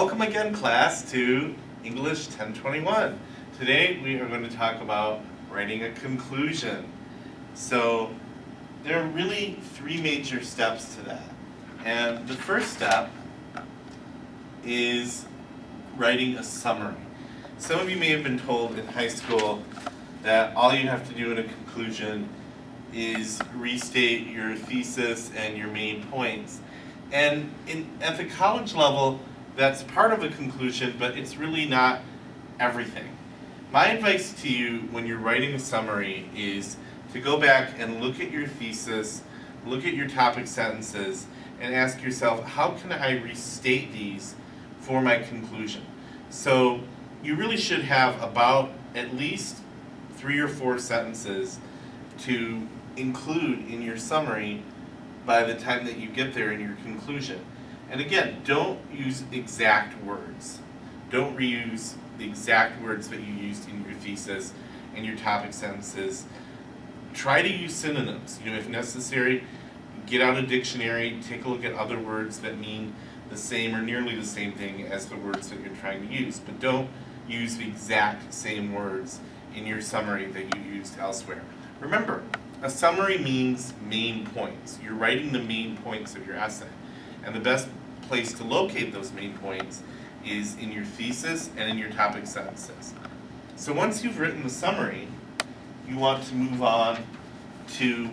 Welcome again, class, to English 1021. Today we are going to talk about writing a conclusion. So there are really three major steps to that. And the first step is writing a summary. Some of you may have been told in high school that all you have to do in a conclusion is restate your thesis and your main points. And at the college level, that's part of a conclusion, but it's really not everything. My advice to you when you're writing a summary is to go back and look at your thesis, look at your topic sentences, and ask yourself, how can I restate these for my conclusion? So you really should have about at least 3 or 4 sentences to include in your summary by the time that you get there in your conclusion. And again, don't use exact words. Don't reuse the exact words that you used in your thesis and your topic sentences. Try to use synonyms. If necessary, get out a dictionary, take a look at other words that mean the same or nearly the same thing as the words that you're trying to use. But don't use the exact same words in your summary that you used elsewhere. Remember, a summary means main points. You're writing the main points of your essay. And the best place to locate those main points is in your thesis and in your topic sentences. So once you've written the summary, you want to move on to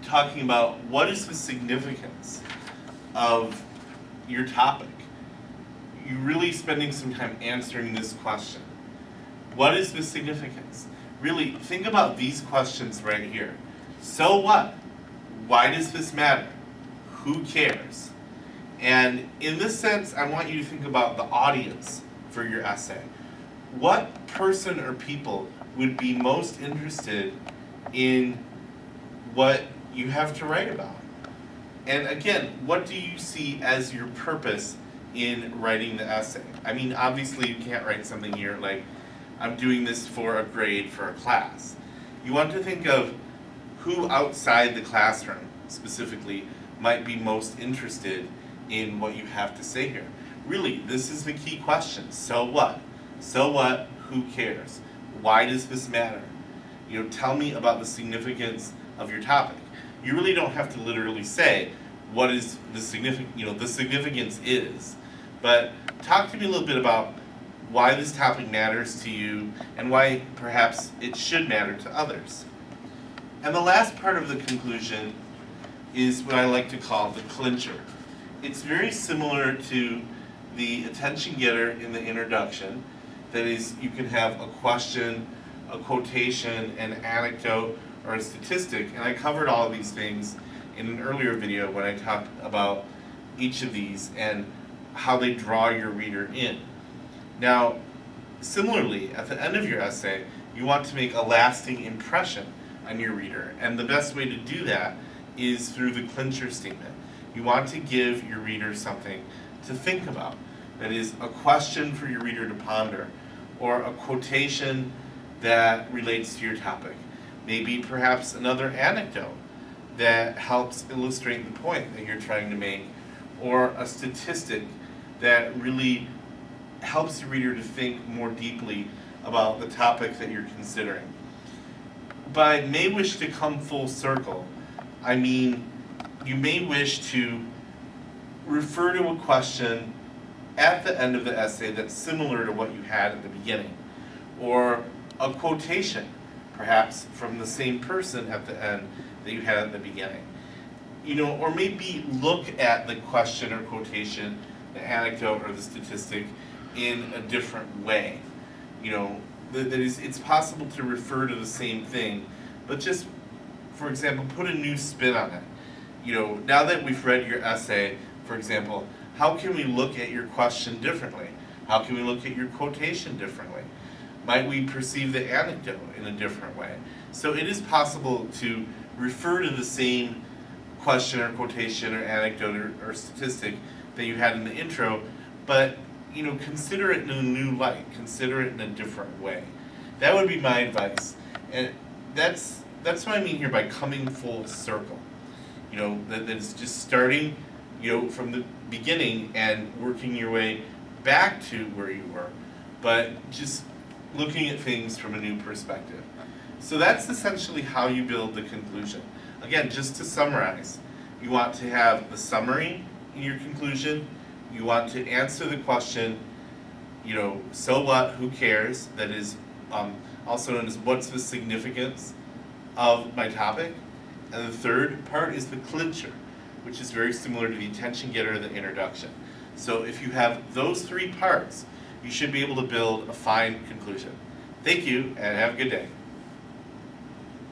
talking about what is the significance of your topic. You're really spending some time answering this question. What is the significance? Really, think about these questions right here. So what? Why does this matter? Who cares? And in this sense, I want you to think about the audience for your essay. What person or people would be most interested in what you have to write about? And again, what do you see as your purpose in writing the essay? I mean, obviously you can't write something here like, I'm doing this for a grade for a class. You want to think of who outside the classroom, specifically, might be most interested in what you have to say here. Really, this is the key question. So what? So what? Who cares? Why does this matter? Tell me about the significance of your topic. You really don't have to literally say what is the significance, the significance is, but talk to me a little bit about why this topic matters to you and why perhaps it should matter to others. And the last part of the conclusion is what I like to call the clincher. It's very similar to the attention getter in the introduction. That is, you can have a question, a quotation, an anecdote, or a statistic, and I covered all of these things in an earlier video when I talked about each of these and how they draw your reader in. Now, similarly, at the end of your essay, you want to make a lasting impression on your reader, and the best way to do that is through the clincher statement. You want to give your reader something to think about. That is, a question for your reader to ponder, or a quotation that relates to your topic. Maybe perhaps another anecdote that helps illustrate the point that you're trying to make, or a statistic that really helps the reader to think more deeply about the topic that you're considering. By may wish to come full circle, I mean you may wish to refer to a question at the end of the essay that's similar to what you had at the beginning, or a quotation, perhaps from the same person at the end that you had at the beginning. Or maybe look at the question or quotation, the anecdote or the statistic in a different way. That is, it's possible to refer to the same thing, but just, for example, put a new spin on it. Now that we've read your essay, for example, how can we look at your question differently? How can we look at your quotation differently? Might we perceive the anecdote in a different way? So it is possible to refer to the same question or quotation or anecdote or statistic that you had in the intro, but consider it in a new light, consider it in a different way. That would be my advice. And that's what I mean here by coming full circle. That is just starting from the beginning and working your way back to where you were, but just looking at things from a new perspective. So that's essentially how you build the conclusion. Again, just to summarize, you want to have the summary in your conclusion, you want to answer the question, so what, who cares, that is also known as what's the significance of my topic, and the third part is the clincher, which is very similar to the attention getter, the introduction. So if you have those three parts, you should be able to build a fine conclusion. Thank you, and have a good day.